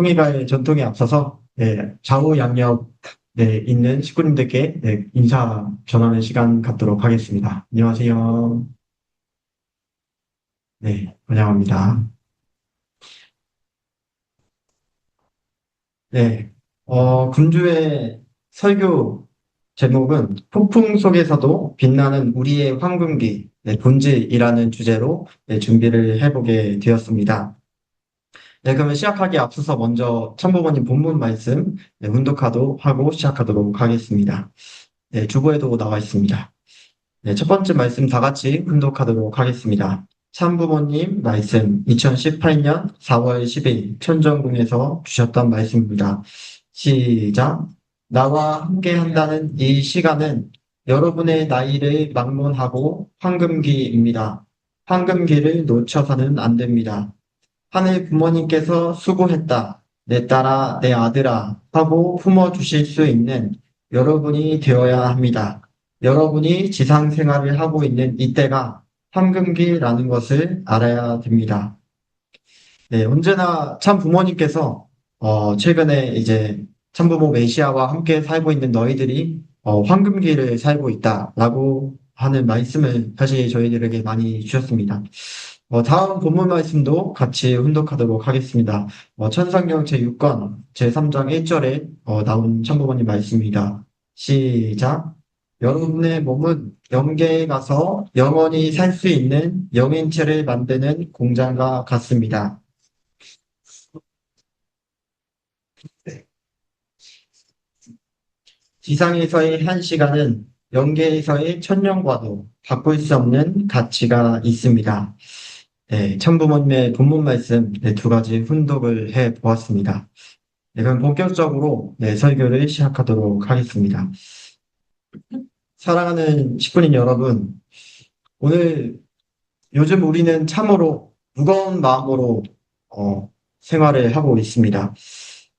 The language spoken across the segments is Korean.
통일가의 전통에 앞서서 좌우 양옆 있는 식구님들께 인사 전하는 시간 갖도록 하겠습니다. 안녕하세요. 네, 환영합니다. 네, 금주의 설교 제목은 폭풍 속에서도 빛나는 우리의 황금기, 본질이라는 주제로 준비를 해보게 되었습니다. 네, 그러면 시작하기 앞서서 먼저 참고번님 본문 말씀 훈독하도 하고 시작하도록 하겠습니다. 네, 주보에도 나와 있습니다. 네, 첫 번째 말씀 다 같이 훈독하도록 하겠습니다. 참부모님 말씀 2018년 4월 10일 천정궁에서 주셨던 말씀입니다. 시작. 나와 함께 한다는 이 시간은 여러분의 나이를 막론하고 황금기입니다. 황금기를 놓쳐서는 안 됩니다. 하늘 부모님께서 수고했다. 내 딸아, 내 아들아 하고 품어주실 수 있는 여러분이 되어야 합니다. 여러분이 지상 생활을 하고 있는 이때가 황금기라는 것을 알아야 됩니다. 네, 언제나 참 부모님께서 최근에 이제 참부모 메시아와 함께 살고 있는 너희들이 황금기를 살고 있다라고 하는 말씀을 사실 저희들에게 많이 주셨습니다. 다음 본문 말씀도 같이 훈독하도록 하겠습니다. 천상령 제6권 제3장 1절에 나온 참부모님 말씀입니다. 시작. 여러분의 몸은 영계에 가서 영원히 살 수 있는 영행체를 만드는 공장과 같습니다. 지상에서의 한 시간은 영계에서의 천년과도 바꿀 수 없는 가치가 있습니다. 네, 참부모님의 본문 말씀 두 가지 훈독을 해 보았습니다. 네, 그럼 본격적으로 설교를 시작하도록 하겠습니다. 사랑하는 식구님 여러분, 오늘 요즘 우리는 참으로 무거운 마음으로 생활을 하고 있습니다.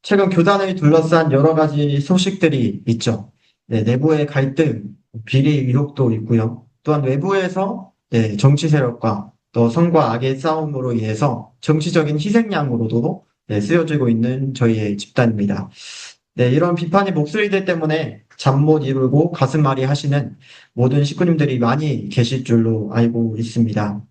최근 교단을 둘러싼 여러 가지 소식들이 있죠. 네, 내부의 갈등, 비리 의혹도 있고요. 또한 외부에서 정치 세력과 또 선과 악의 싸움으로 인해서 정치적인 희생양으로도 쓰여지고 있는 저희의 집단입니다. 네, 이런 비판의 목소리들 때문에 잠 못 이루고 가슴앓이 하시는 모든 식구님들이 많이 계실 줄로 알고 있습니다.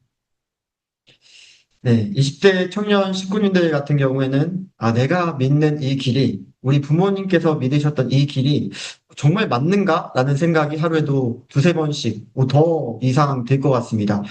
네, 20대 청년 식구님들 같은 경우에는, 내가 믿는 이 길이, 우리 부모님께서 믿으셨던 이 길이 정말 맞는가? 라는 생각이 하루에도 두세 번씩, 더 이상 될 것 같습니다.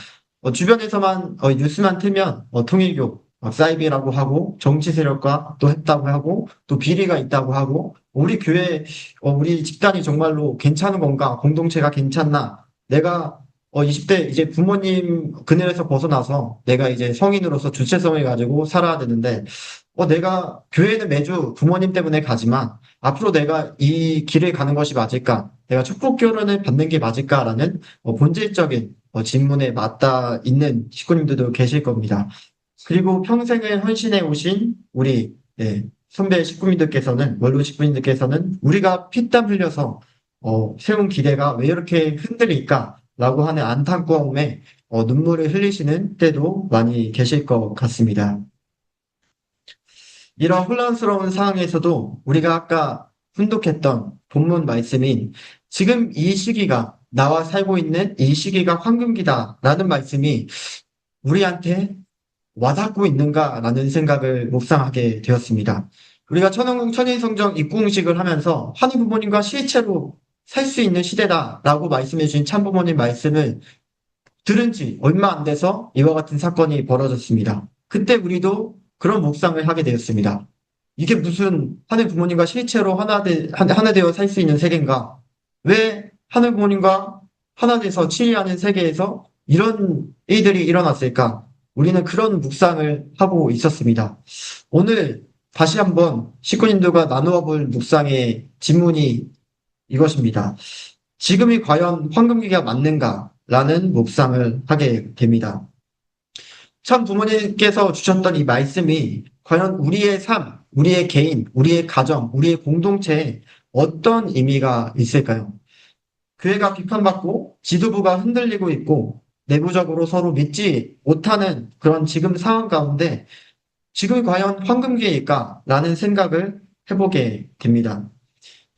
주변에서만, 뉴스만 틀면, 통일교, 사이비라고 하고, 정치 세력과 또 했다고 하고, 또 비리가 있다고 하고, 우리 교회, 우리 집단이 정말로 괜찮은 건가? 공동체가 괜찮나? 내가 20대 이제 부모님 그늘에서 벗어나서 내가 이제 성인으로서 주체성을 가지고 살아야 되는데, 내가 교회는 매주 부모님 때문에 가지만 앞으로 내가 이 길을 가는 것이 맞을까? 내가 축복 결혼을 받는 게 맞을까라는 본질적인 질문에 맞닿아 있는 식구님들도 계실 겁니다. 그리고 평생을 헌신해 오신 우리 선배 식구님들께서는, 원로 식구님들께서는 우리가 피땀 흘려서 세운 기대가 왜 이렇게 흔들릴까? 라고 하는 안타까움에 눈물을 흘리시는 때도 많이 계실 것 같습니다. 이런 혼란스러운 상황에서도 우리가 아까 훈독했던 본문 말씀인 지금 이 시기가 나와 살고 있는 이 시기가 황금기다라는 말씀이 우리한테 와닿고 있는가라는 생각을 묵상하게 되었습니다. 우리가 천왕궁 천인성정 입궁식을 하면서 하늘 부모님과 실체로 살 수 있는 시대다라고 말씀해 주신 참부모님 말씀을 들은 지 얼마 안 돼서 이와 같은 사건이 벌어졌습니다. 그때 우리도 그런 묵상을 하게 되었습니다. 이게 무슨 하늘 부모님과 실체로 하나 되어 살 수 있는 세계인가? 왜 하늘 부모님과 하나 돼서 치리하는 세계에서 이런 일들이 일어났을까? 우리는 그런 묵상을 하고 있었습니다. 오늘 다시 한번 식구님들과 나누어 볼 묵상의 질문이 이것입니다. 지금이 과연 황금기가 맞는가? 라는 묵상을 하게 됩니다. 참 부모님께서 주셨던 이 말씀이 과연 우리의 삶, 우리의 개인, 우리의 가정, 우리의 공동체에 어떤 의미가 있을까요? 교회가 비판받고 지도부가 흔들리고 있고 내부적으로 서로 믿지 못하는 그런 지금 상황 가운데 지금이 과연 황금기회일까? 라는 생각을 해보게 됩니다.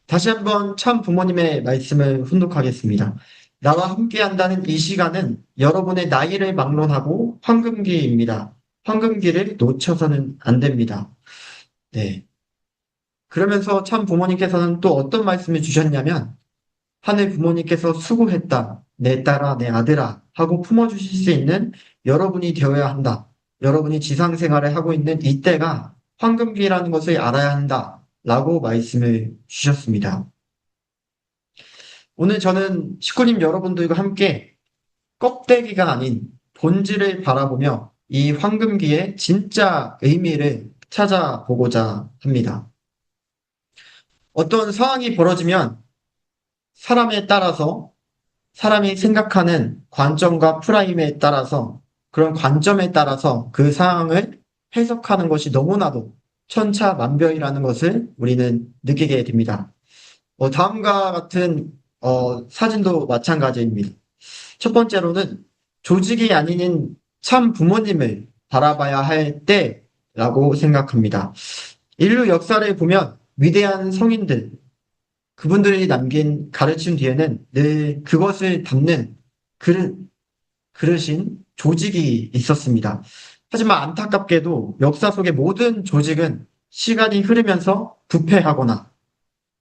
다시 한번 참 부모님의 말씀을 훈독하겠습니다. 나와 함께 한다는 이 시간은 여러분의 나이를 막론하고 황금기입니다. 황금기를 놓쳐서는 안 됩니다. 네. 그러면서 참 부모님께서는 또 어떤 말씀을 주셨냐면, 하늘 부모님께서 수고했다. 내 딸아, 내 아들아. 하고 품어주실 수 있는 여러분이 되어야 한다. 여러분이 지상생활을 하고 있는 이때가 황금기라는 것을 알아야 한다. 라고 말씀을 주셨습니다. 오늘 저는 식구님 여러분들과 함께 껍데기가 아닌 본질을 바라보며 이 황금기의 진짜 의미를 찾아보고자 합니다. 어떤 상황이 벌어지면 사람에 따라서 사람이 생각하는 관점과 프라임에 따라서 그런 관점에 따라서 그 상황을 해석하는 것이 너무나도 천차만별이라는 것을 우리는 느끼게 됩니다. 다음과 같은 사진도 마찬가지입니다. 첫 번째로는 조직이 아닌 참 부모님을 바라봐야 할 때라고 생각합니다. 인류 역사를 보면 위대한 성인들, 그분들이 남긴 가르침 뒤에는 늘 그것을 담는 그릇인 조직이 있었습니다. 하지만 안타깝게도 역사 속의 모든 조직은 시간이 흐르면서 부패하거나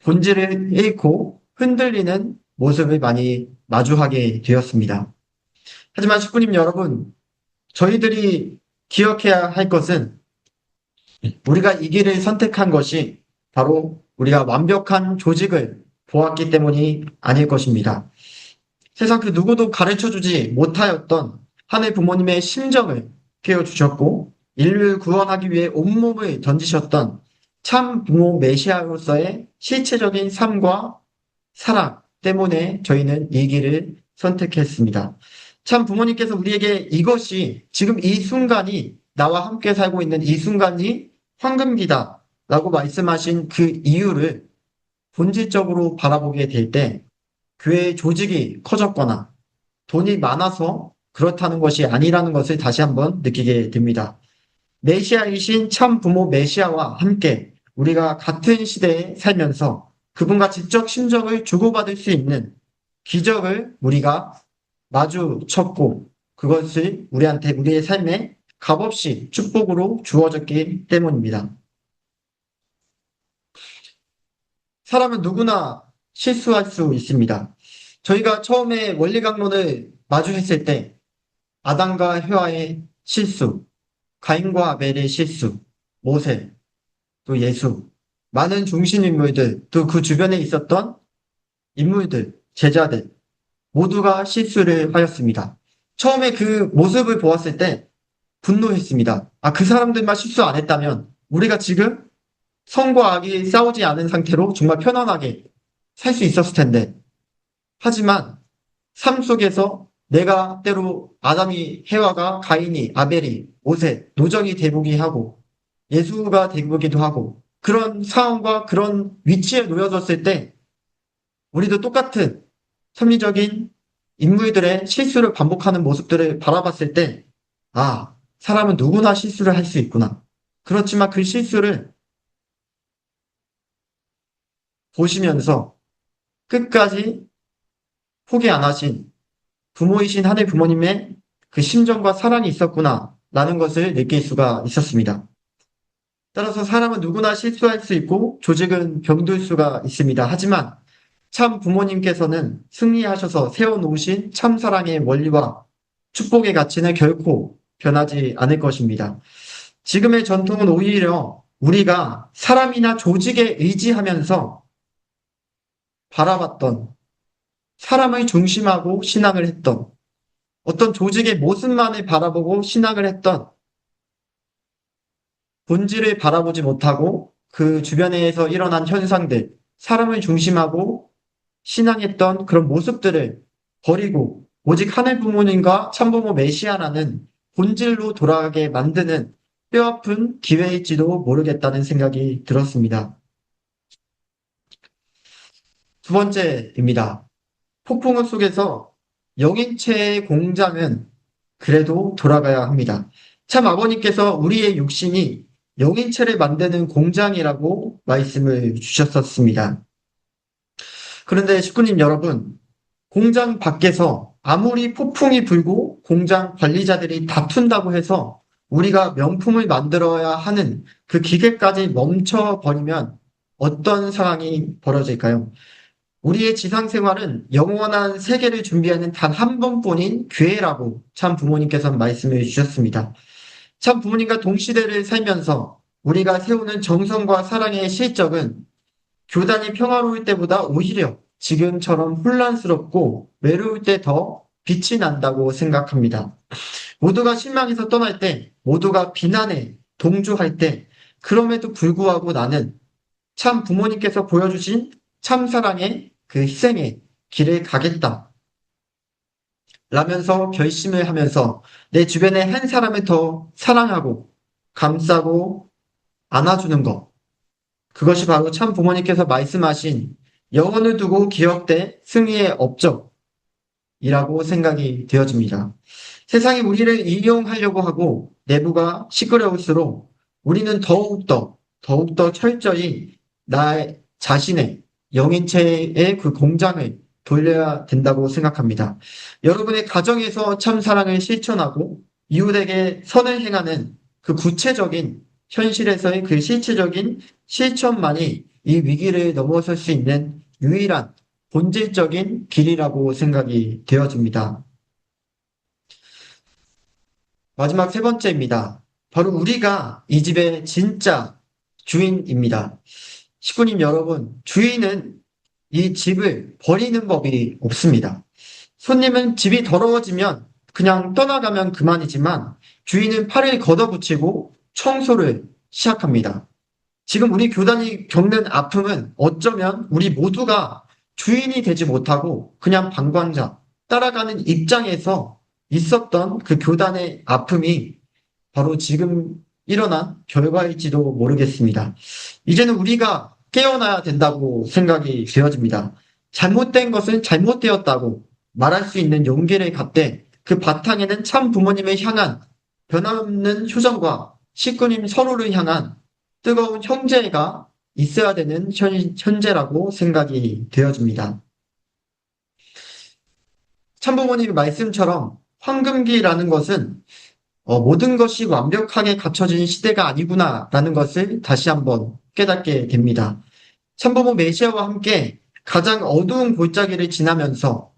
본질을 잃고 흔들리는 모습을 많이 마주하게 되었습니다. 하지만 식구님 여러분, 저희들이 기억해야 할 것은 우리가 이 길을 선택한 것이 바로 우리가 완벽한 조직을 보았기 때문이 아닐 것입니다. 세상 그 누구도 가르쳐 주지 못하였던 하늘 부모님의 심정을 깨워주셨고 인류를 구원하기 위해 온몸을 던지셨던 참 부모 메시아로서의 실체적인 삶과 사랑 때문에 저희는 이 길을 선택했습니다. 참 부모님께서 우리에게 이것이 지금 이 순간이 나와 함께 살고 있는 이 순간이 황금기다 라고 말씀하신 그 이유를 본질적으로 바라보게 될 때 교회의 조직이 커졌거나 돈이 많아서 그렇다는 것이 아니라는 것을 다시 한번 느끼게 됩니다. 메시아이신 참 부모 메시아와 함께 우리가 같은 시대에 살면서 그분과 지적 심정을 주고받을 수 있는 기적을 우리가 마주쳤고 그것을 우리한테 우리의 삶에 값없이 축복으로 주어졌기 때문입니다. 사람은 누구나 실수할 수 있습니다. 저희가 처음에 원리 강론을 마주했을 때 아담과 헤와의 실수, 가인과 아벨의 실수, 모세, 또 예수, 많은 중심 인물들, 또 그 주변에 있었던 인물들, 제자들, 모두가 실수를 하였습니다. 처음에 그 모습을 보았을 때 분노했습니다. 그 사람들만 실수 안 했다면 우리가 지금 성과 악이 싸우지 않은 상태로 정말 편안하게 살 수 있었을 텐데. 하지만 삶 속에서 내가 때로 아담이, 해와가, 가인이, 아벨이, 모세, 노정이 되보기 하고 예수가 되보기도 하고 그런 상황과 그런 위치에 놓여졌을 때 우리도 똑같은 섭리적인 인물들의 실수를 반복하는 모습들을 바라봤을 때 사람은 누구나 실수를 할 수 있구나. 그렇지만 그 실수를 보시면서 끝까지 포기 안 하신 부모이신 하늘 부모님의 그 심정과 사랑이 있었구나 라는 것을 느낄 수가 있었습니다. 따라서 사람은 누구나 실수할 수 있고 조직은 병들 수가 있습니다. 하지만 참 부모님께서는 승리하셔서 세워놓으신 참 사랑의 원리와 축복의 가치는 결코 변하지 않을 것입니다. 지금의 전통은 오히려 우리가 사람이나 조직에 의지하면서 바라봤던 사람을 중심하고 신앙을 했던 어떤 조직의 모습만을 바라보고 신앙을 했던 본질을 바라보지 못하고 그 주변에서 일어난 현상들, 사람을 중심하고 신앙했던 그런 모습들을 버리고 오직 하늘 부모님과 참부모 메시아라는 본질로 돌아가게 만드는 뼈아픈 기회일지도 모르겠다는 생각이 들었습니다. 두 번째입니다. 폭풍우 속에서 영인체의 공장은 그래도 돌아가야 합니다. 참 아버님께서 우리의 육신이 영인체를 만드는 공장이라고 말씀을 주셨었습니다. 그런데 식구님 여러분, 공장 밖에서 아무리 폭풍이 불고 공장 관리자들이 다툰다고 해서 우리가 명품을 만들어야 하는 그 기계까지 멈춰버리면 어떤 상황이 벌어질까요? 우리의 지상 생활은 영원한 세계를 준비하는 단 한 번뿐인 기회라고 참 부모님께서는 말씀해 주셨습니다. 참 부모님과 동시대를 살면서 우리가 세우는 정성과 사랑의 실적은 교단이 평화로울 때보다 오히려 지금처럼 혼란스럽고 외로울 때 더 빛이 난다고 생각합니다. 모두가 실망해서 떠날 때, 모두가 비난에 동조할 때, 그럼에도 불구하고 나는 참 부모님께서 보여주신 참 사랑의 그 희생의 길을 가겠다. 라면서 결심을 하면서 내 주변에 한 사람을 더 사랑하고 감싸고 안아주는 것. 그것이 바로 참 부모님께서 말씀하신 영혼을 두고 기억될 승리의 업적이라고 생각이 되어집니다. 세상이 우리를 이용하려고 하고 내부가 시끄러울수록 우리는 더욱더 철저히 나 자신의 영인체의 그 공장을 돌려야 된다고 생각합니다. 여러분의 가정에서 참 사랑을 실천하고 이웃에게 선을 행하는 그 구체적인 현실에서의 그 실체적인 실천만이 이 위기를 넘어설 수 있는 유일한 본질적인 길이라고 생각이 되어집니다. 마지막 세 번째입니다. 바로 우리가 이 집의 진짜 주인입니다. 식구님 여러분, 주인은 이 집을 버리는 법이 없습니다. 손님은 집이 더러워지면 그냥 떠나가면 그만이지만 주인은 팔을 걷어붙이고 청소를 시작합니다. 지금 우리 교단이 겪는 아픔은 어쩌면 우리 모두가 주인이 되지 못하고 그냥 방관자, 따라가는 입장에서 있었던 그 교단의 아픔이 바로 지금 일어난 결과일지도 모르겠습니다. 이제는 우리가 깨어나야 된다고 생각이 되어집니다. 잘못된 것은 잘못되었다고 말할 수 있는 용기를 갖되 그 바탕에는 참 부모님을 향한 변함없는 효정과 식구님 서로를 향한 뜨거운 형제가 있어야 되는 현재라고 생각이 되어집니다. 참부모님의 말씀처럼 황금기라는 것은 모든 것이 완벽하게 갖춰진 시대가 아니구나라는 것을 다시 한번 깨닫게 됩니다. 참부모 메시아와 함께 가장 어두운 골짜기를 지나면서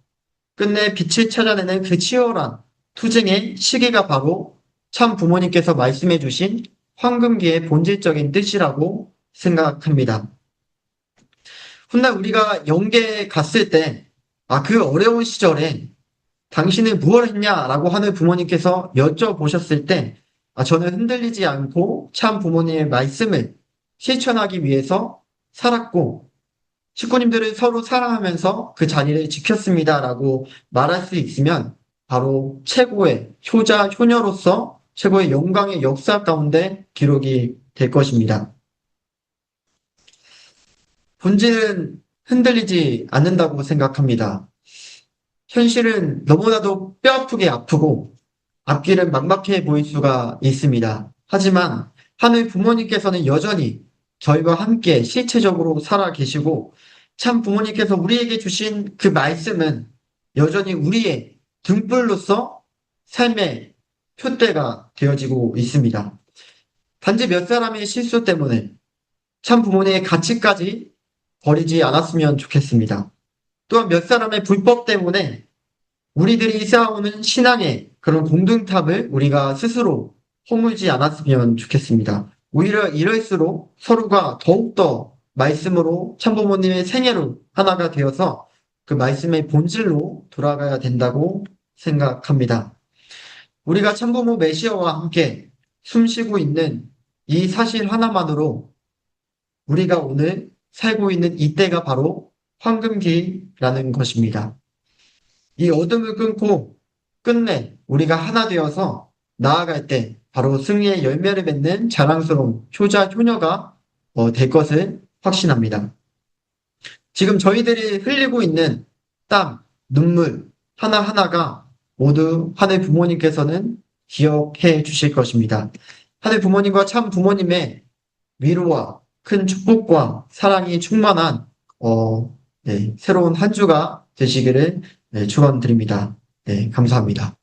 끝내 빛을 찾아내는 그 치열한 투쟁의 시기가 바로 참 부모님께서 말씀해 주신 황금기의 본질적인 뜻이라고 생각합니다. 훗날 우리가 영계에 갔을 때, 그 어려운 시절에 당신은 무엇을 했냐라고 하는 부모님께서 여쭤보셨을 때, 저는 흔들리지 않고 참 부모님의 말씀을 실천하기 위해서 살았고, 식구님들을 서로 사랑하면서 그 자리를 지켰습니다라고 말할 수 있으면 바로 최고의 효자, 효녀로서 최고의 영광의 역사 가운데 기록이 될 것입니다. 본질은 흔들리지 않는다고 생각합니다. 현실은 너무나도 뼈아프게 아프고 앞길은 막막해 보일 수가 있습니다. 하지만 하늘 부모님께서는 여전히 저희와 함께 실체적으로 살아 계시고 참 부모님께서 우리에게 주신 그 말씀은 여전히 우리의 등불로서 삶의 표대가 되어지고 있습니다. 단지 몇 사람의 실수 때문에 참 부모님의 가치까지 버리지 않았으면 좋겠습니다. 또한 몇 사람의 불법 때문에 우리들이 쌓아오는 신앙의 그런 공든탑을 우리가 스스로 허물지 않았으면 좋겠습니다. 오히려 이럴수록 서로가 더욱더 말씀으로 참부모님의 생애로 하나가 되어서 그 말씀의 본질로 돌아가야 된다고 생각합니다. 우리가 참부모 메시아와 함께 숨쉬고 있는 이 사실 하나만으로 우리가 오늘 살고 있는 이때가 바로 황금기라는 것입니다. 이 어둠을 끊고 끝내 우리가 하나 되어서 나아갈 때 바로 승리의 열매를 맺는 자랑스러운 효자, 효녀가 될 것을 확신합니다. 지금 저희들이 흘리고 있는 땀, 눈물 하나하나가 모두 하늘 부모님께서는 기억해 주실 것입니다. 하늘 부모님과 참 부모님의 위로와 큰 축복과 사랑이 충만한, 네, 새로운 한 주가 되시기를 네, 축원드립니다. 네, 감사합니다.